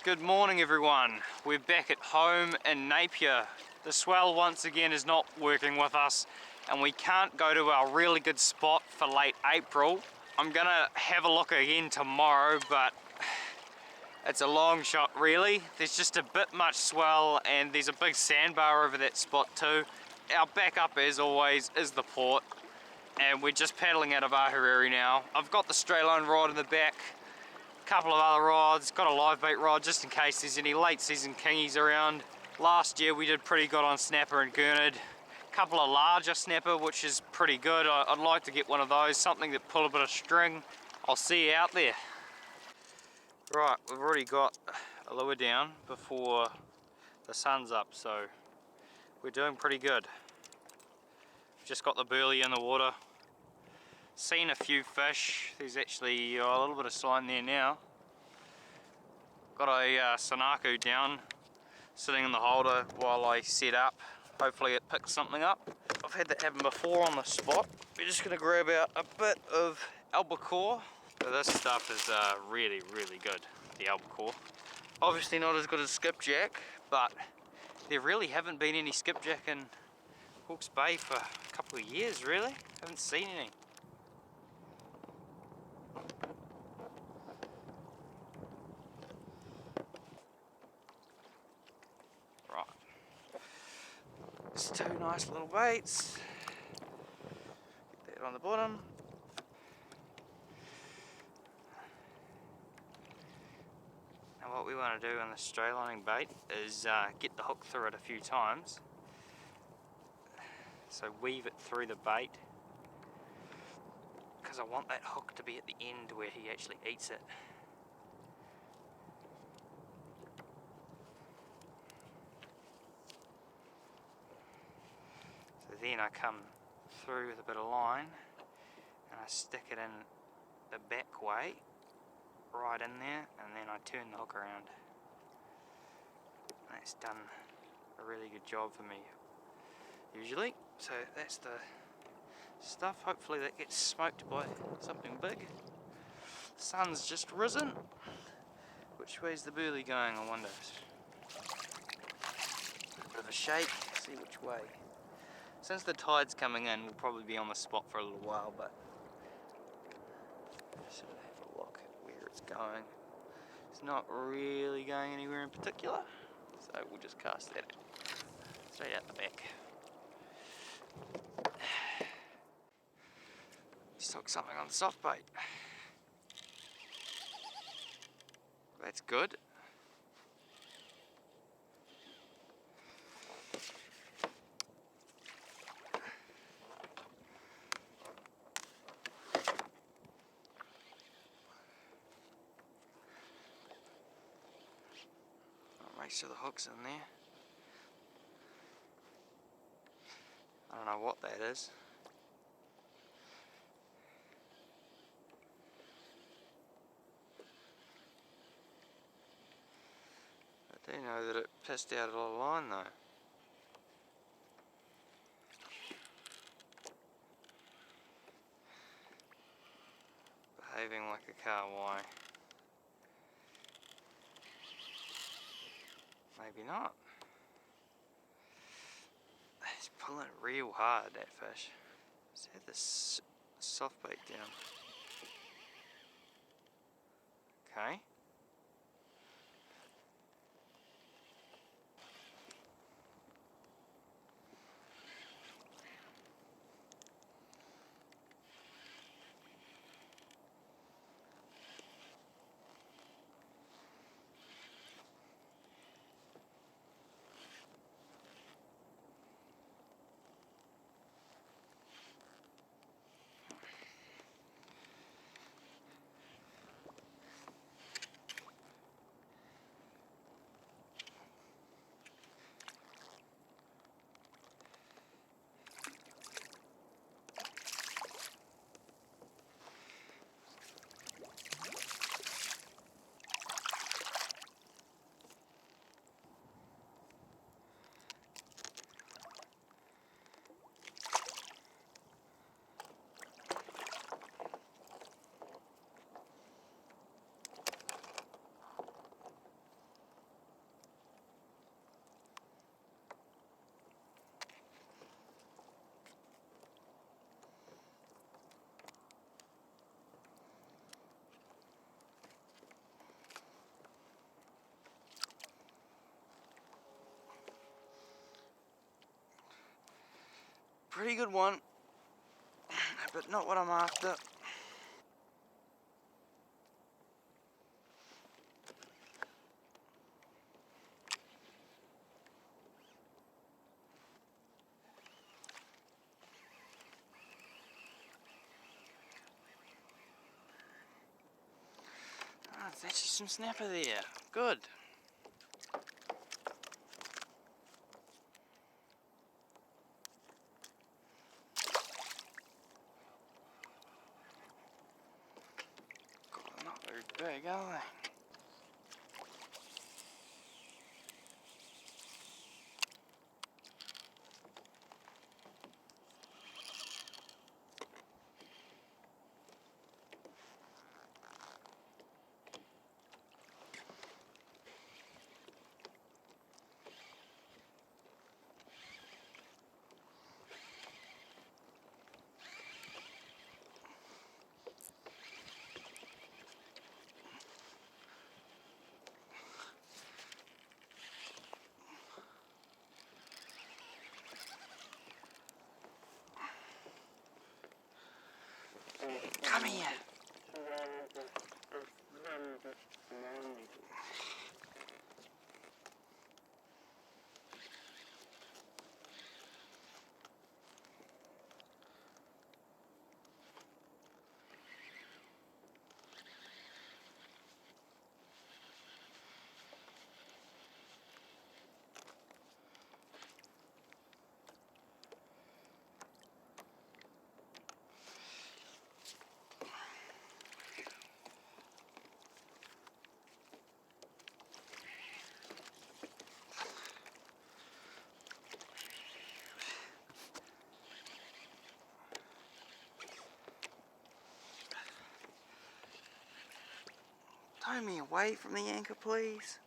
Good morning everyone. We're back at home in Napier. The swell once again is not working with us and we can't go to our really good spot for late April. I'm gonna have a look again tomorrow, but it's a long shot really. There's just a bit much swell and there's a big sandbar over that spot too. Our backup as always is the port and we're just paddling out of Ahuriri now. I've got the straight line rod in the back, couple of other rods, got a live bait rod just in case there's any late season kingies around. Last year we did pretty good on snapper and Gurnard. Couple of larger snapper, which is pretty good. I'd like to get one of those, something that pull a bit of string. I'll see you out there. Right, we've already got a lure down before the sun's up, so we're doing pretty good. Just got the burley in the water. Seen a few fish. There's actually a little bit of sign there now. Got a Sanaku down, sitting in the holder while I set up. Hopefully it picks something up. I've had that happen before on the spot. We're just going to grab out a bit of albacore. So this stuff is really good, the albacore. Obviously not as good as skipjack, but there really haven't been any skipjack in Hawke's Bay for a couple of years really. Haven't seen any. Right, there's two nice little baits. Get that on the bottom. Now what we want to do on the straight lining bait is get the hook through it a few times. So weave it through the bait, because I want that hook to be at the end where he actually eats it. So then I come through with a bit of line and I stick it in the back way, right in there, and then I turn the hook around. That's done a really good job for me usually. So that's the stuff. Hopefully that gets smoked by something big. The sun's just risen. Which way's the burley going, I wonder? Bit of a shake, see which way. Since the tide's coming in, we'll probably be on the spot for a little while, but sort of have a look at where it's going. It's not really going anywhere in particular, so we'll just cast that straight out the back. Just took something on the soft bait. That's good. I'll make sure the hook's in there. I don't know what that is. I do know that it pissed out a lot of line though. Behaving like a Kahawai. Maybe not. He's pulling real hard, that fish. Let's have this soft bait down. Okay. pretty good one, but not what I'm after. Ah, there's actually some snapper there. Good. God, not very big, are they? Come here. Tow me away from the anchor, please.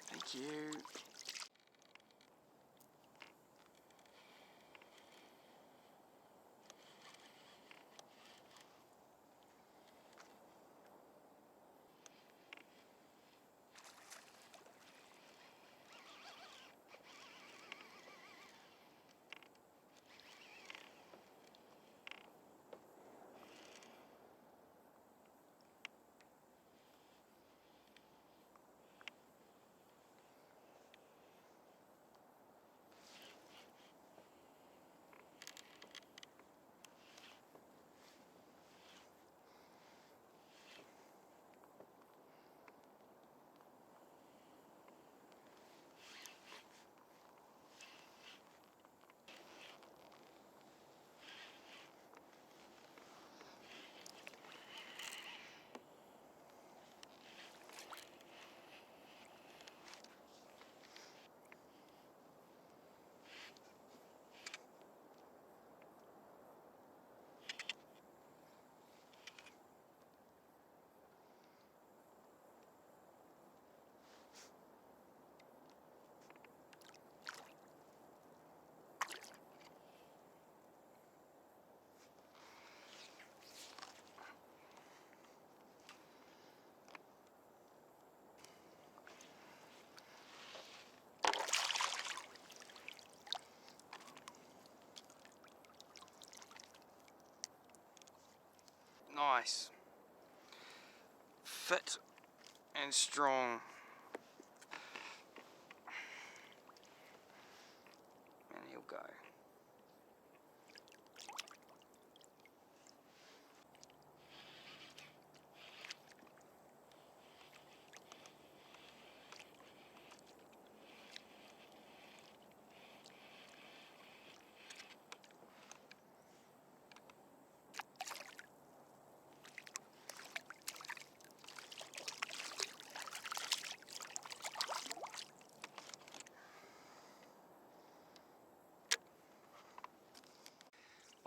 Thank you. Nice. Fit and strong. And he'll go.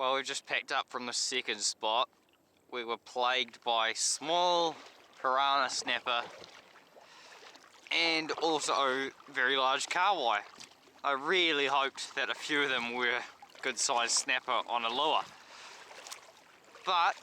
Well, we've just packed up from the second spot. We were plagued by small piranha snapper and also very large kahawai. I really hoped that a few of them were good sized snapper on a lure. But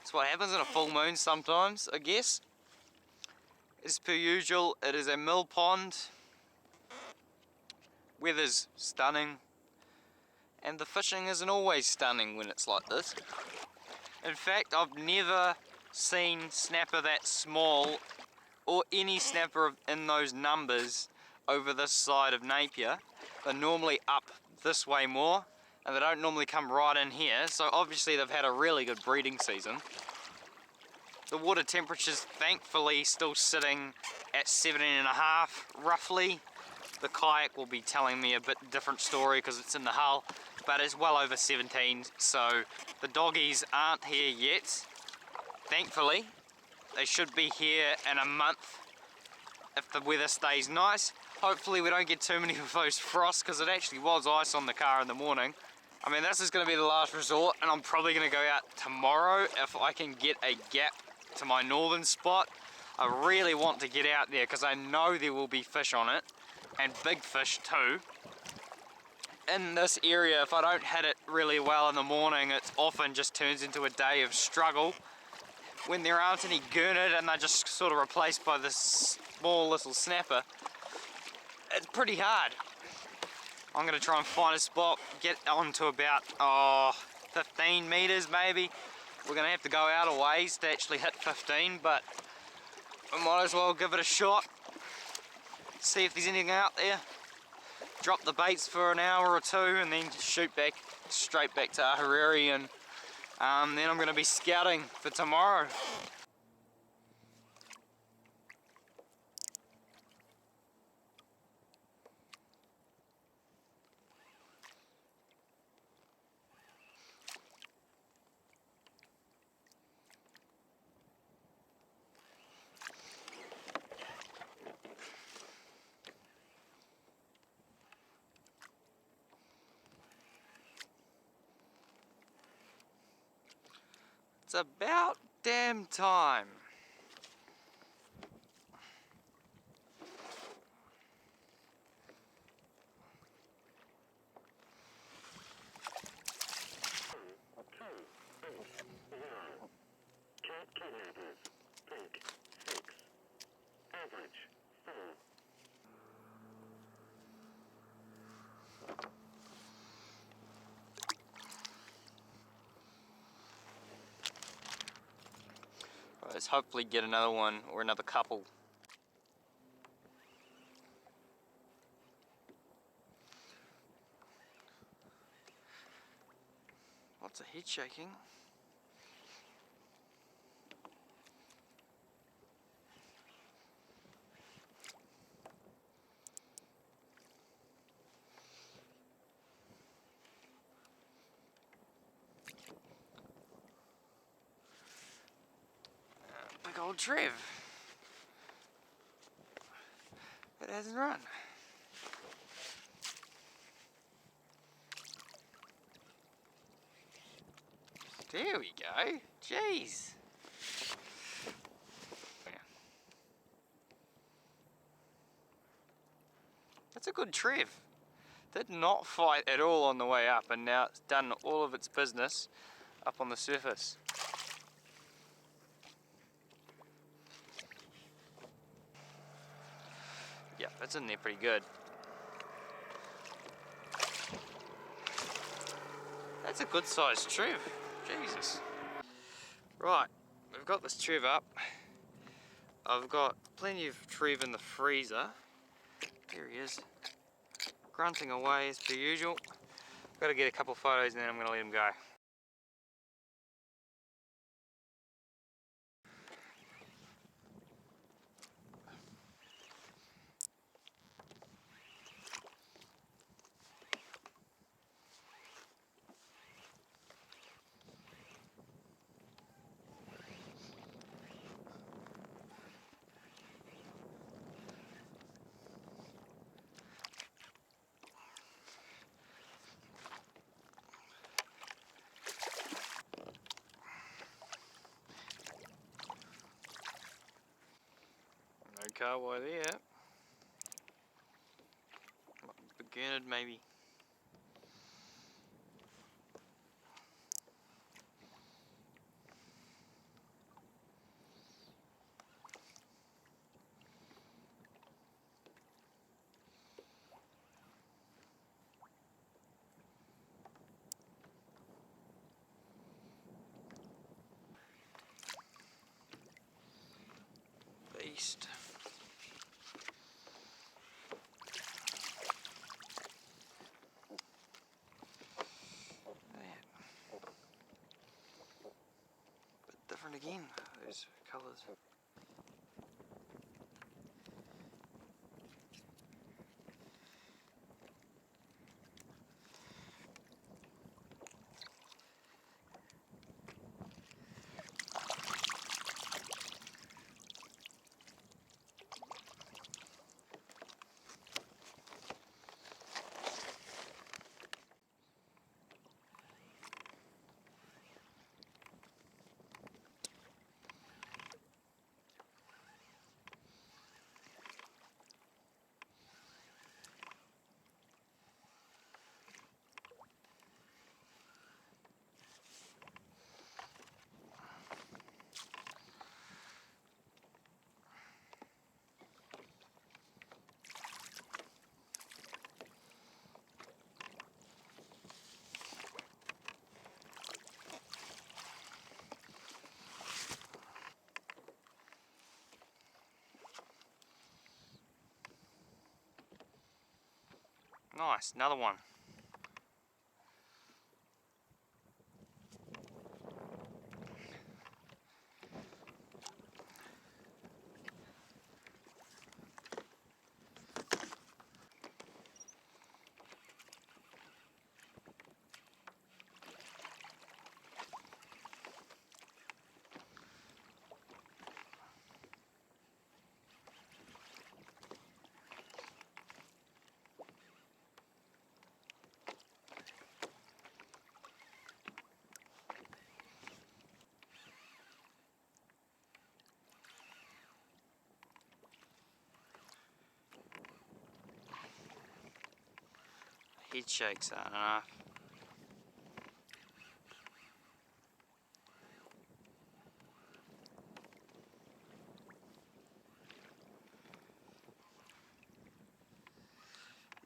it's what happens in a full moon sometimes, I guess. As per usual, it is a mill pond. Weather's stunning. And the fishing isn't always stunning when it's like this. In fact, I've never seen snapper that small or any snapper in those numbers over this side of Napier. They're normally up this way more and they don't normally come right in here, so obviously they've had a really good breeding season. The water temperature's thankfully still sitting at 17.5 roughly. The kayak will be telling me a bit different story because it's in the hull, but it's well over 17, so the doggies aren't here yet. Thankfully, they should be here in a month if the weather stays nice. Hopefully we don't get too many of those frosts because it actually was ice on the car in the morning. I mean, this is going to be the last resort and I'm probably going to go out tomorrow if I can get a gap to my northern spot. I really want to get out there because I know there will be fish on it, and big fish too. In this area, if I don't hit it really well in the morning, it often just turns into a day of struggle. When there aren't any Gurnard and they're just sort of replaced by this small little snapper, it's pretty hard. I'm going to try and find a spot, get on to about 15 meters maybe. We're going to have to go out a ways to actually hit 15, but we might as well give it a shot. See if there's anything out there. Drop the baits for an hour or two and then shoot back straight back to Ahuriri, and then I'm going to be scouting for tomorrow. It's about damn time. Let's hopefully get another one or another couple. Lots of head shaking. Big old Trev. It hasn't run. There we go. Jeez. That's a good Trev. Did not fight at all on the way up, and now it's done all of its business up on the surface. Yeah, it's in there pretty good. That's a good sized Trev. Jesus. Right, we've got this Trev up. I've got plenty of Trev in the freezer. There he is. Grunting away as per usual. Got to get a couple photos and then I'm going to let him go. Kahawai there. Gurnard maybe. Beast. Bit different again, those colours. Nice, another one. Head shakes aren't enough.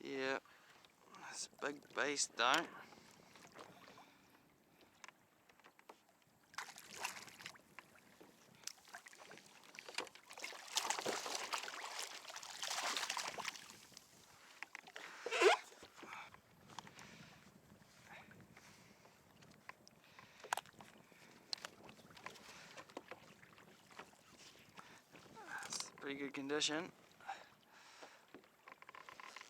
Yeah, that's a big beast though. That's pretty good condition.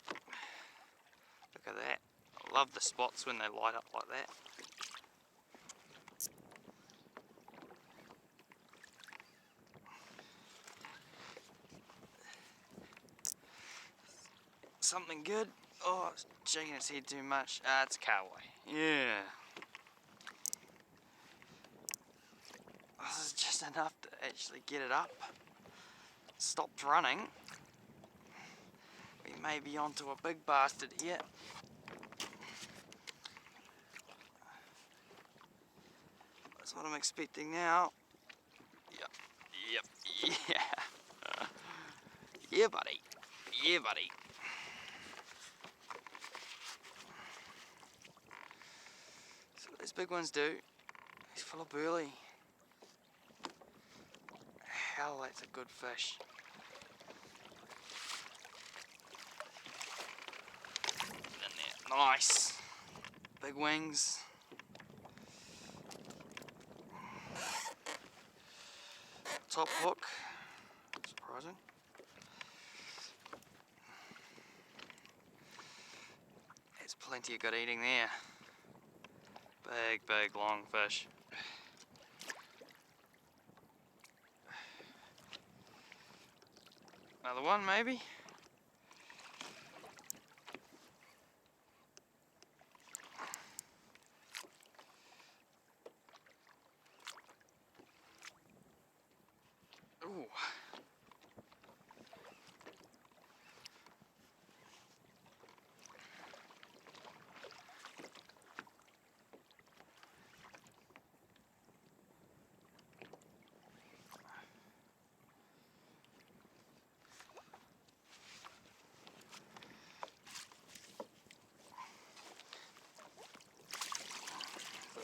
Look at that. I love the spots when they light up like that. Something good. Oh, it's shaking its head too much. Ah, it's Kahawai. Yeah. This is just enough to actually get it up. Stopped running. We may be onto a big bastard here. That's what I'm expecting now. Yep, yeah. Yeah, buddy. Yeah, buddy. So what these big ones do, he's full of burley. Hell, that's a good fish. In there. Nice. Big wings. Top hook. Surprising. There's plenty of good eating there. Big, long fish. Another one, maybe? Ooh.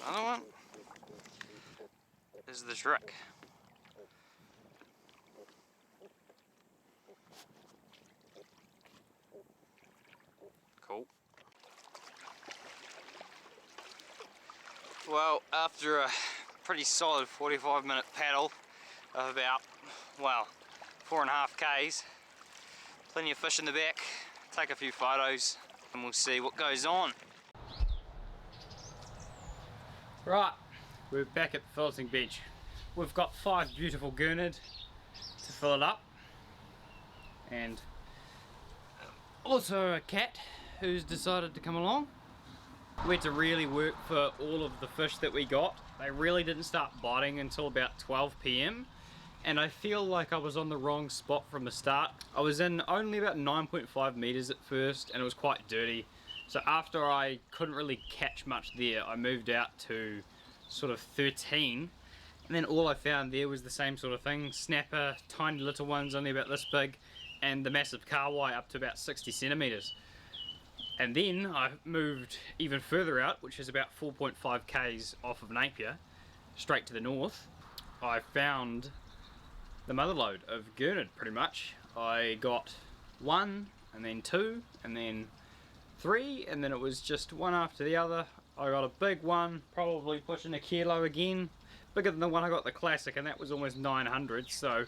Another one. This is the trick. Cool. Well, after a pretty solid 45-minute paddle of about, well, 4.5 k's, plenty of fish in the back, take a few photos and we'll see what goes on. Right, we're back at the floating beach. We've got 5 beautiful Gurnard to fill it up, and also a cat who's decided to come along. We had to really work for all of the fish that we got. They really didn't start biting until about 12 p.m. and I feel like I was on the wrong spot from the start. I was in only about 9.5 meters at first and it was quite dirty. So after I couldn't really catch much there, I moved out to sort of 13, and then all I found there was the same sort of thing. Snapper, tiny little ones only about this big, and the massive Kahawai up to about 60 centimeters. And then I moved even further out, which is about 4.5 k's off of Napier, straight to the north. I found the mother lode of Gurnard pretty much. I got 1, and then 2, and then 3, and then it was just one after the other. I got a big one, probably pushing a kilo again, bigger than the one I got the classic, and that was almost 900. So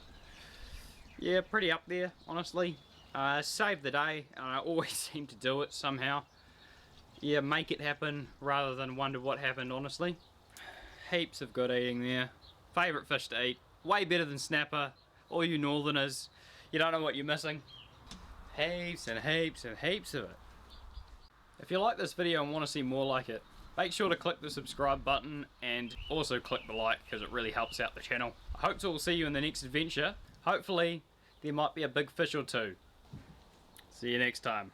yeah, pretty up there honestly. Saved the day, and I always seem to do it somehow. Yeah, make it happen rather than wonder what happened, honestly. Heaps of good eating there. Favourite fish to eat, way better than snapper. All you northerners, you don't know what you're missing. Heaps and heaps and heaps of it. If you like this video and want to see more like it, make sure to click the subscribe button and also click the like, because it really helps out the channel. I hope to all see you in the next adventure. Hopefully there might be a big fish or two. See you next time.